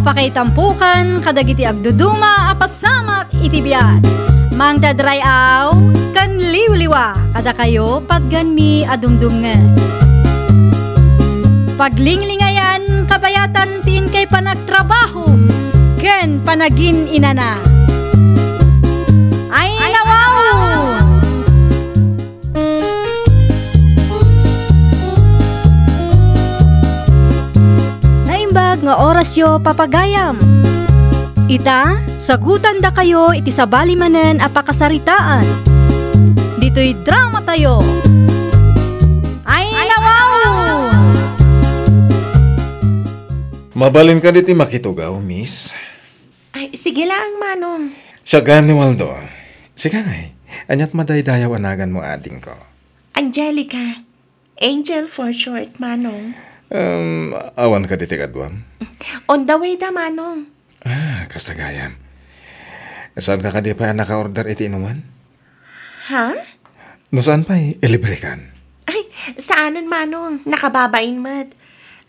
apakaitampukan kadagiti agduduma apasamak itibiyat. Mang dadrayaw kan liwliwa kada kayo patganmi adumdumngan. Paglinglingayan kabayatan tin kay panagtrabaho ken panagin inana. Ay nawaw! Naimbag nga oras yo papagayam. Ita, sagutan da kayo iti sabali manen apakasaritaan. Dito'y drama tayo. Ay nawaw! Mabalin ka diti makitugaw, miss. Ay, sige lang, Manong. Siya gani, Waldo. Sige ngay, anyat madaydayaw anagan mo ating ko. Angelica. Angel for short, Manong. Awan ka diti kadwam? On the way da, Manong. Kasagayam. Saan ka kadi pa naka-order iti inuman? Ha? No saan pa ilibre kan? Ay, saanan, Manong? Nakababain mat.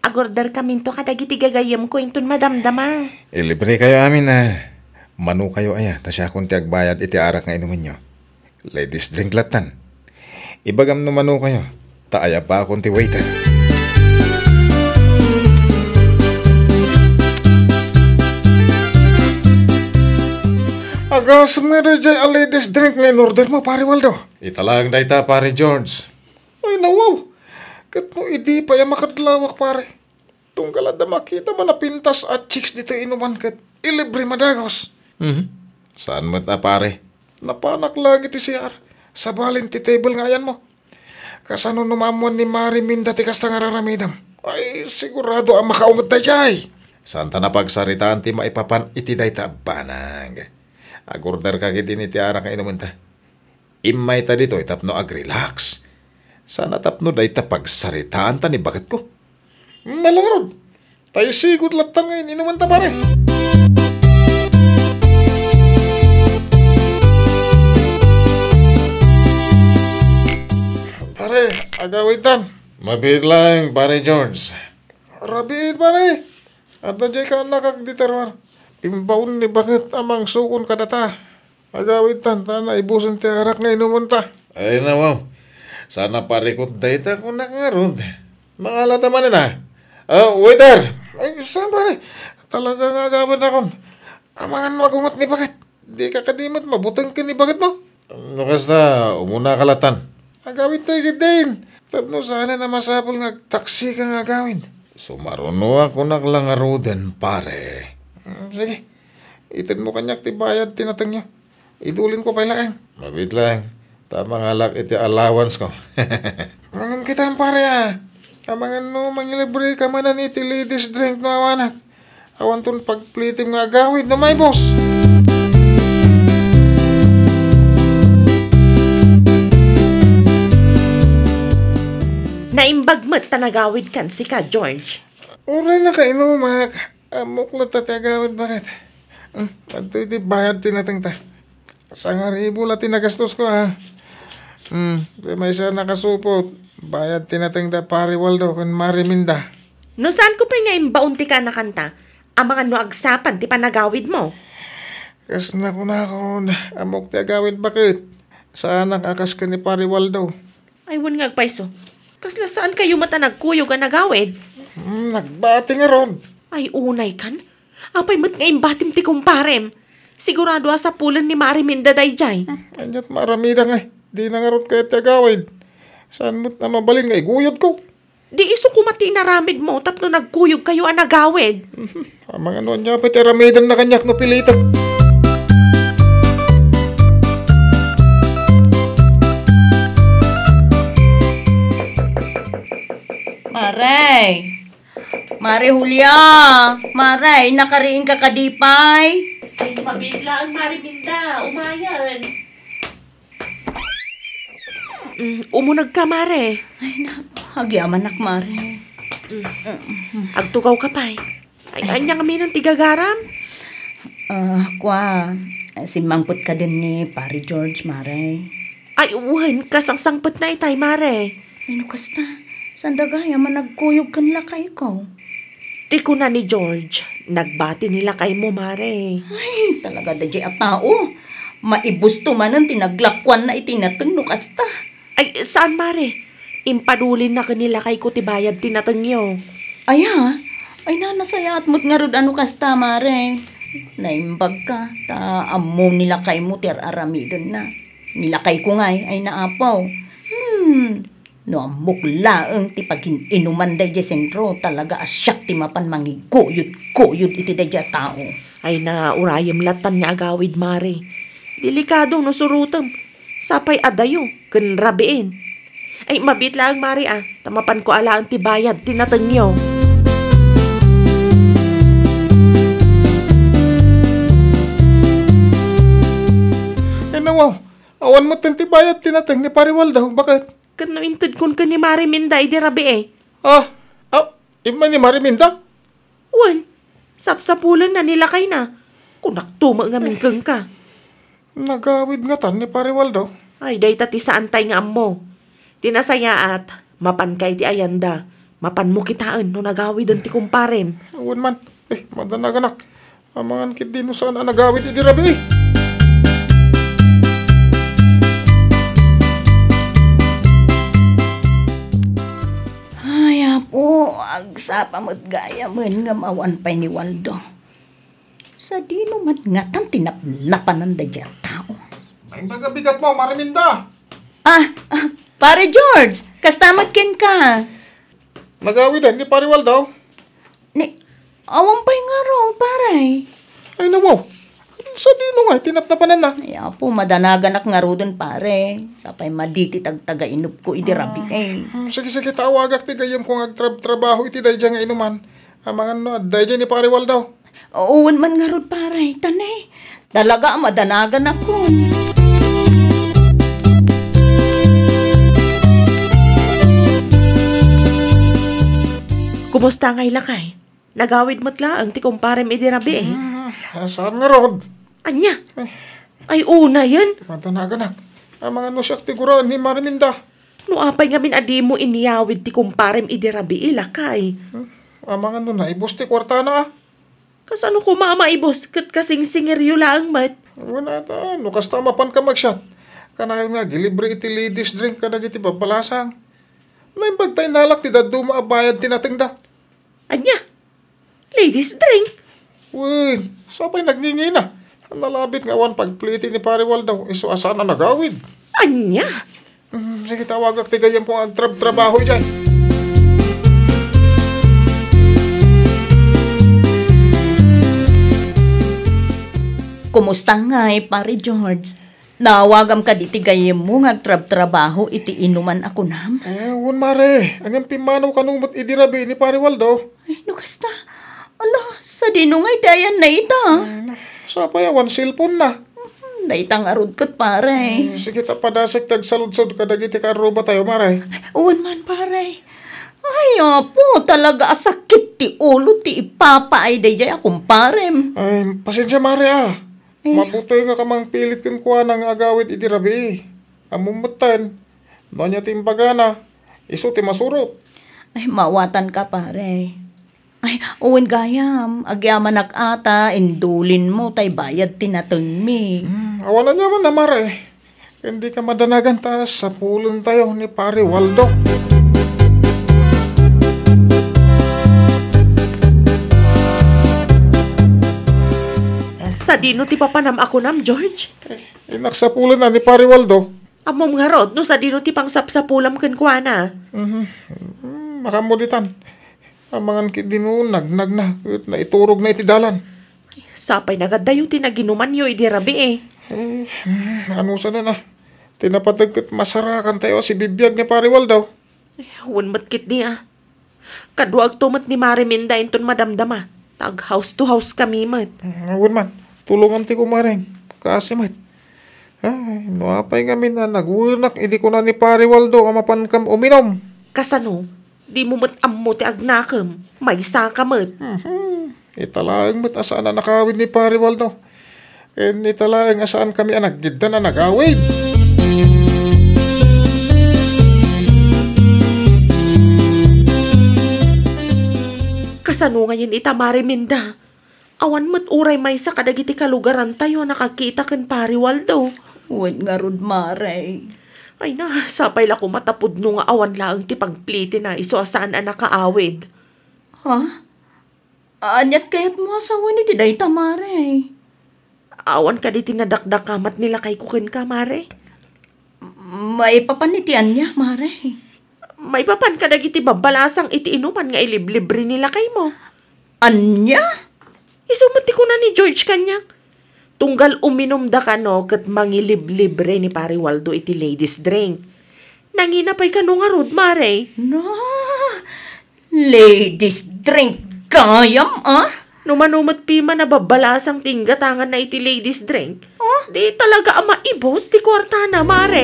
Agorder kami to kadagiti gagayam ko intun madamdama. Ilibre kayo amin na. Manu kayo aya, tasya kung ti agbayad iti arak nga inuman nyo. Ladies drink latan. Ibagam no manu kayo, taaya pa akong ti waiter. Agas mo na dyan a ladies drink nga in-order mo, pare Waldo. Italang na ita, pare George. Ay, nawaw. Kat mo idi pa yung makadlawak, pare. Tunggalad na makita man na pintas at chicks dito inuman kat ilibre madagos. Saan mo na, pare? Napanak lagi ti CR. Sa balin ti table nga yan mo. Kasano numamuan ni Mari Minda ti kasta nga raramidam. Ay, sigurado ang makaungot na jay. Santa na pagsaritaan ti maipapan iti day ta banang. Agorder ka kiti ni tiara ka inuman ta. Imay ta dito itapno ag-relax. Sana tapno day ta pagsaritaan ta ni bakit ko. Malangarod. Tayo sigod latang ngayon inuman ta pare. Pare, agawitan. Mabit lang, pare George. Rabit, pare. At na ka nakagditarwar. Imbaon ni bakit amang sukon ka data. Agawitan, na ibusan ti arak nga inumunta. Ay nawaw. Sana parikot data kung nakarod. Mangalata man na. Waiter. Ay, saan pare? Talaga nga agawin akon. Amangan magungot ni bakit. Di ka kadimot, mabutang ka ni bakit mo. Nakasta, umuna kalatan. Agawin tayo gidain. Tapno sana na masapol nga taksi ka nga agawin. Sumaruno ako naglangaroden, pare. Sige. Itin mo kanyak ti bayad tinatang nyo. Idulin ko pa lang. Mabit lang. Tama nga lak iti allowance ko. Mangan kita pare Amangan no mangilibre ka manan iti ladies drink no awanak. Awan ton pagplitim nga agawid no may boss. Naimbag mo't tanagawid kan si ka, George. Uray na kaino, mak. Amok lang tatagawid, bakit? At iti bayad tinatang ta. Sangaribo lang tinagastos ko, ha. May isa nakasupot. Bayad tinatang ta pare Waldo kan Mari Minda. No saan ko pa nga imbaunti ka na kanta? Ang mga no agsapan ti panagawid mo. Kas na ko amok ti agawid, bakit? Saan nakakas ka ni pare Waldo? Ay, wan nga agpaiso. Kasla saan kayo matanagkuyog ang nagawid? Nagbati nga ron. Ay, unay kan? Apay mat nga imbatim ti kumparem. Sigurado sa pulan ni Mari Minda dayjay. Anyat maramida nga. Di na nga ron kayo tagawid. Saan mo't na mabalin nga iguyod ko? Di iso kumati na ramid mo tapno nagkuyog kayo ang nagawid. Mga ano niya pati ramidan na kanyak no pilita. Maray! Mari Julia! Maray, nakariin ka kadipay? Ay, mabigla ang Mari Minda. Umayan. Umunag ka, Mare. Ay, agyaman nak, Mari. Agtugaw ka pa. Ay, anya kami ng tigagaram? Simmangput ka din ni Pari George, Mare. Ay, uwan, kasangsangpot na itay, Mare. Ay, nukasta. Sandagaya man nagkuyog kan lakay ko. Ti ko na ni George, nagbati nila kay mo, Mare. Ay, talaga da at tao. Maibusto man ang tinaglakwan na itinateng no kasta. Ay, saan, Mare? Impadulin na kanila kay Kutibayad tinatengyo. Ay ha? Ay nanasayat mo't nga rod ano kasta, Mare. Naimbag ka, ta amo nila kay mo ter aramidon na. Nilakay ko ngay ay naapaw. No amukla ang ti pagin inuman day sentro talaga asyak ti mapan mangiguyod iti day tao. Ay na urayam latan nga agawid, Mare. Delikado no surutam. Sapay adayo, ken rabiin. Ay mabit lang, Mare Tamapan ko ala ang tibayad tinatengyo. Ay nawaw, awan mo tibayad tinateng ni Pariwaldo. Bakit? Kano inted kun ka ni Mare Minda iti rabi Ima ni Mariminda? Wan, sapsapulan na nila kay na. Kunaktuma nga mingkeng ka. Nagawid nga tan ni Pariwaldo. Ay, day tati sa antay nga amo. Tinasaya at mapan kay ti ayanda. Mapan mo kitaan no nagawid ang ti kumparem. Awan man, madanaganak. Amangan kit din no saan nagawid iti rabi. Po, agsapa mo't gaya man nga mawan pa'y ni Waldo. Sa di mo man nga tam tinapnapan ng dadya tao. Ay bigat mo, Mariminda. Pare George, kastamat ken ka. Nagawidan ni Pariwaldo. Ni, awang pa'y nga raw, pare. Ay nawaw, sa dino nga, tinapnapanan na. Ay, po, madanagan nga ro dun, pare. Sapay maditi tagtaga-inup ko idirabi Sige, tawagak ti gayam kung agtrabaho iti day nga inuman. Amangan no, day ni Pariwaldo. Oo, man nga ro, pare. Tanay, talaga madanagan ako. Kumusta ngay lakay? Nagawid mo't laang ti kumparem idirabi Saan nga rod? Anya? Ay una yan. Madanaganak. Amangan no siya tiguraan ni Mariminda. No apay nga adi mo iniyawid ti kumparem idirabi lakay. Amangan no na, ibos ti kwarta na Kasano ko mamaibos kat kasing singeryo laang mat? Wala ta, no kasta mapan ka magshot. Kanayon nga, gilibre iti ladies drink ka na iti babalasang. Naimbag tayo nalak ti dadu maabayad tinatingda. Anya? Ladies drink? Uy, sapay nagningi na. Nalabit nga wan pagpliti ni Pariwaldo. Iso asa na nagawid. Anya? Sige, tawagak ti gayam kung agtrabaho dyan. Kumusta nga pare George? Nawagam ka di tigayem mo ngagtrabaho iti inuman ako nam. Wan mare, ang pimanaw kanumot idirabi ni Pariwaldo. Ay, nukasta. Ala, sa dinungay tayan na ita. Sapay awan cellphone na. Naitang arod kat pare. Sige, tapadasik tagsaludsod kadagiti karoba tayo mare. Uwan man pare. Ay, apo, talaga asakit ti ulo ti ipapa ay day akong parem. Ay, pasensya mare Mabutoy nga kamang pilit kun kuha ng agawid idirabi. Amumutan. Donya timbagana. Iso ti masurot. Ay, mawatan ka pare. Ay, uwan gayam. Agyaman ata, indulin mo, tay bayad tinateng mi. Awalan niya man na mare. Hindi ka madanagan taas sa pulong tayo ni Pariwaldo. Sa dino ti papanam ako nam, George? Inak sa pulong na ni Pariwaldo. Amom nga rod, no sa dino ti pangsapsapulam ken kuana. Makamuditan. Amangan kit dinu nagnag na. Naiturog na iti dalan. Sapay nagadayo ti naginuman yo idirabi Ano sana na? Tinapatag kat masarakan tayo si bibiyag ni Pariwaldo. Huwag matkit niya. Kaduag tumat ni Mariminda inton madamdama. Tag house to house kami mat. Awan man. Tulungan ti kumaring. Kasi mat. Ay, nuapay nga min na nagwunak. Hindi ko na ni Pariwaldo amapan kam uminom. Kasano? Di mo mat ammo ti agnakam. May saka mat. Italaang mat asaan na nakawid ni Pariwaldo. Italaang asaan kami anaggida na nagawid. Sano ngayon ita mariminda? Awan mat uray may sa kadagiti kalugaran tayo nakakita kan pari Waldo. Wen nga rod, Mare. Ay na, sapay la ko matapod no nga awan laang ti pagpliti na iso asaan ang nakaawid. Ha? Anyat kayat mo asawa ni Tiday ta, Mare. Awan ka di tinadakdakamat nila kay kukin ka, Mare. May papanitian niya, Mare. May papan ka dagiti babalasang iti inuman nga iliblibre nila kay mo. Anya? Isumati ko na ni George kanya. Tunggal uminom da ka no kat mangiliblibre ni pari Waldo iti ladies drink. Nanginapay ka no nga rod, Mare. Na, ladies drink kayam, ah? Numanumat pima na babalasang tinggatangan na iti ladies drink. Di talaga ama ibos ti kwarta na, Mare.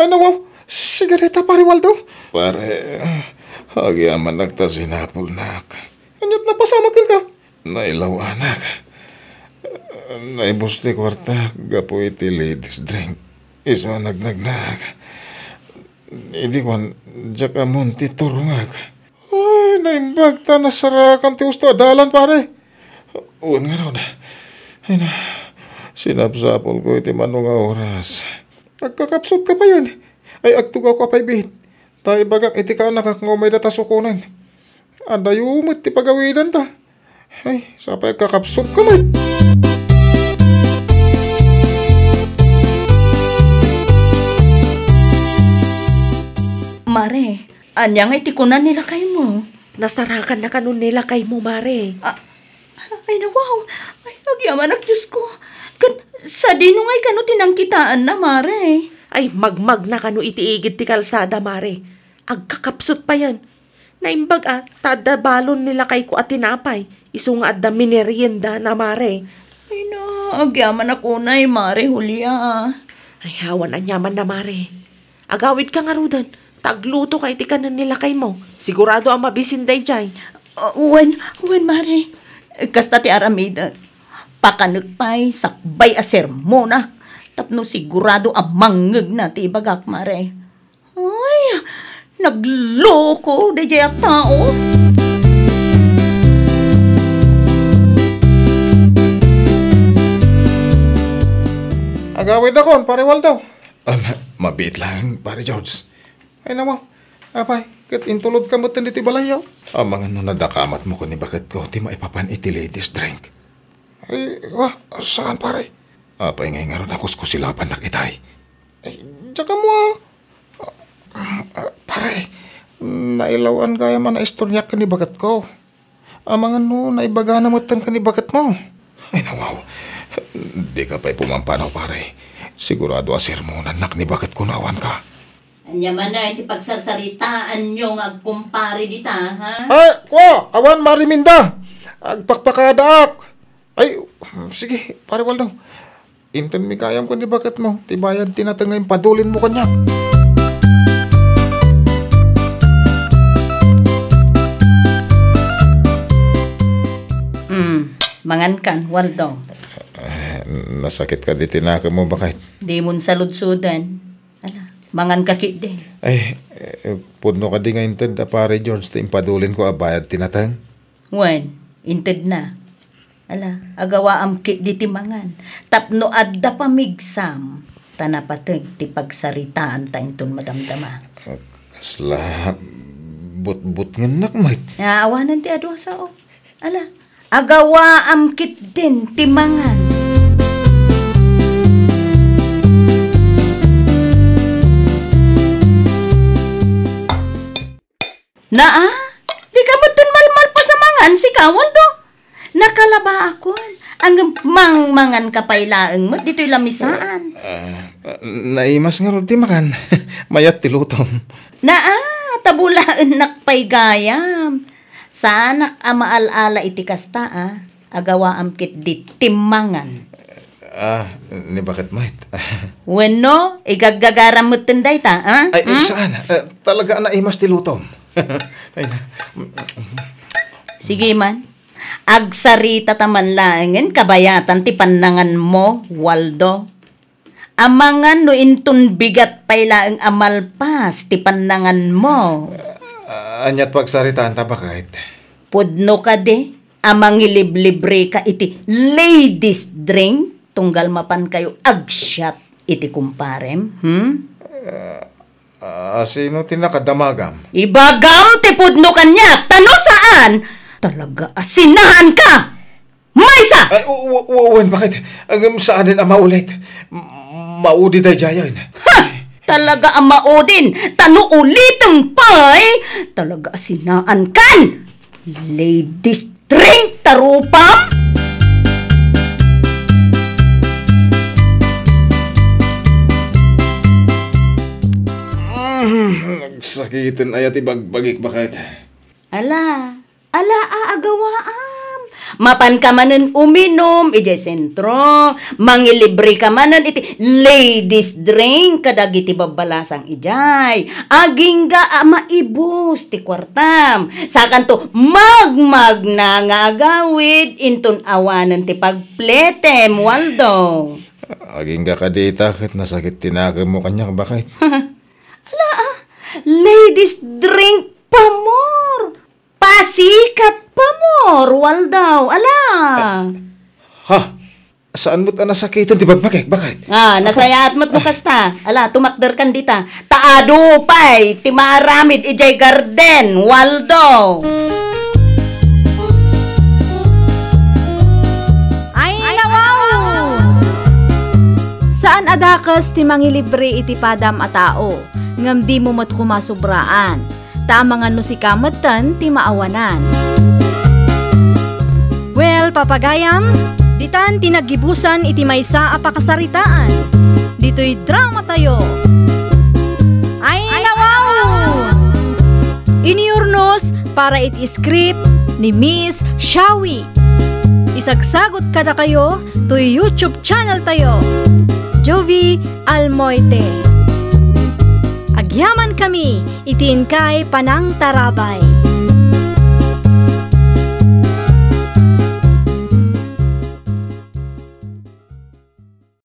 Ano wow? Sigareta, pare Waldo? Pare, agyaman nagta sinapol nak. Anyat na pasamakin ka? Nailaw anak. Naibos ti kwarta, gapo iti ladies drink. Iso nagnagnak. Hindi ko, diyak amon ti turungag. Ay, naimbag ta nasarakan ti usto adalan, pare. Uwan nga ron. Ay na, sinapsapol ko iti manong oras. Nagkakapsot ka pa yun. Ay, agtugaw ka pa ibihit. Tayo bagak iti ka nakakangumay na tasukunan. Andayumot ti pagawidan ta. Ay, sapay kakapsot ka man. Mare, anyang itikunan nila kay mo. Nasarakan na kanun nila kay mo, Mare. Ay na wow, ay agyaman ak Diyos ko. Sa dinungay kano tinangkitaan na, Mare. Ay, magmag na kanu itiigid ti kalsada, Mare. Agkakapsot pa yan. Naimbag tadabalon nila kay ko at tinapay. Iso nga adda minerienda na, Mare. Ay na, agyaman ako na Mare, Julia. Ay, hawan anyaman na, Mare. Agawid ka nga rudan. Tagluto kay ti kanan nila kay mo. Sigurado ang mabisinday jay. Wen, Mare. Kasta ti aramida. Pakanagpay, sakbay aser mo na. Tapno sigurado ang mangeg na ti bagak, Mare. Ay, nagloko di jay tao. Agawid ako, pare Waldo. Mabit lang, pare George. Ay naman, apay, kat intulod ka mo tindi ti balayaw. Mga no nadakamat mo ko ni bakit ko, ti maipapan iti ladies drink. Ay, wah, saan pare? Apay ngay nga ron ako kusilapan na kitay. Ay, tsaka mo pare, nailawan kaya man na istorya ka ni bakit ko. Mga no, naibaga na matan ka ni bakit mo. Ay nawaw, di ka pa'y pumampanaw pare. Sigurado asir mo nanak ni bakit ko nawan ka. Anya man na iti pagsarsaritaan nyo agkumpare dita, ha? Ay, ko, awan mariminda. Agpakpakadak. Ay, sige, pare Waldo. Inten mi kayam ko ni bakit mo. Tibayan tinatangay padulin mo kanya. Mangan kan, Waldo. Nasakit ka di tinaka mo bakit? Di mon saludsudan. Ala, mangan kakit din. Ay, puno ka di nga inted da pare George. Impadulin ko abayad tinatang. Wen, inted na. Ala, agawa am kit di timangan. Tapno adda pamigsam. Tanapatag ti pagsaritaan ta inton madamdama. Kasla, but nga nakmait. Naawanan ti adwa sao. Ala, agawa am kit din timangan. Naa, di ka mo malmal pa sa mangan si Waldo. Nakalaba ako. Ang mangmangan kapailaang mo, dito'y lamisaan. Naimas nga rin di makan. Mayat tilutom. Naa, tabulaan nakpay gayam. Sanak amaalala iti kasta, agawa amkit di timangan. Ni bakit mait? Weno, igagagaram mo tunday ta, ha? Ay, saan? Talaga naimas tilutom. Ay na. Sige man. Agsarita taman laangen kabayatan ti panangan mo, Waldo. Amangan no intun bigat payla ang amalpas ti panangan mo. Anyat pagsaritaan ta bakit? Pudno ka de, amang iliblibre ka iti ladies drink, tunggal mapan kayo agsyat iti kumparem, Sino tinakadamagam? Ibagam ti pudno kanya, tano saan? Talaga asinahan ka! Maysa! Ay, uwan, bakit? Ang saan din ang maulit? Maudi day jayan. Ha! Talaga ang maudin, tano ulitang pay! Talaga asinaan kan! Ladies drink, tarupam! Nagsakitin ayat ibagbagik bakit? Ala aagawaam. Mapan ka manen uminom, ije sentro, mangilibre ka manen iti ladies drink, kadag iti babalasang ijay. Aging ga maibus ti kwartam. Sakan to magmag na nga agawid, inton awanan ti pagpletem, Waldo. Aging ka kadita, kit nasakit tinagam mo kanya bakit? Ladies drink pa more. Pasikat pa more, Waldo. Ala. Ha? Saan mo't nasakitan ti bagbagik? Bakit? Nasayaat mo't mo kasta. Ala, tumakder kan dita. Taado pay, ti maaramid ijay garden, Waldo. Ay, nawaw! Saan adakas ti mangilibre iti padam a tao? Ngam di mo mat kumasubraan. Tamangan no si kamatan ti maawanan. Well, papagayam, ditan tinagibusan iti maysa a pakasaritaan. Dito'y drama tayo. Ay, nawaw! Iniurnos para iti script ni Miss Shawi. Isagsagot kada kayo to YouTube channel tayo. Jovi Almoite. Agyaman kami, itin kay Panang Tarabay.